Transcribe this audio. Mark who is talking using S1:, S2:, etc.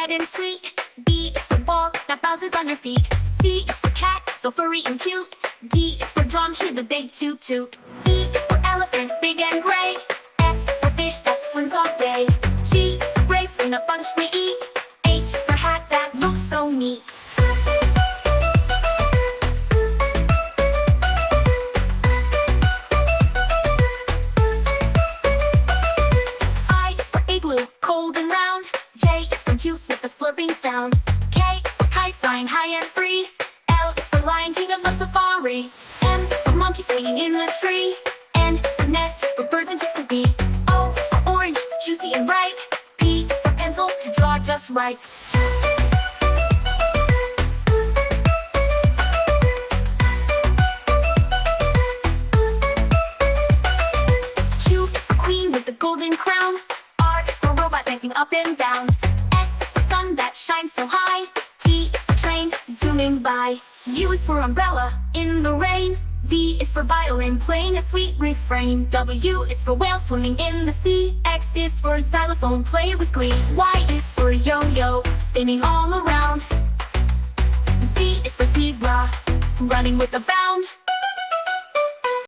S1: red and sweet. B is for ball that bounces on your feet. C is for cat, so furry and cute. D is for drum, hear the big toot toot. E is for elephant, big and gray. F is for fish that swims all day. G is for grapes in a bunch we eat. H is for hat that looks so neat. I is for igloo, cold and round. J is for juice with a slurping sound. K is for kite flying high and free. L is for lion, king of the safari. M is for monkey swinging in the tree. N is for nest for birds and chicks to be. O is for orange, juicy and ripe. P is for pencil to draw just right. Q is for queen with the golden crown. R is for robot dancing up and down. S is for sun that shines so high. T is for train zooming by. U is for umbrella in the rain. V is for violin playing a sweet refrain. W is for whale swimming in the sea. X is for xylophone play with glee. Y is for yo-yo spinning all around. Z is for zebra running with a bound.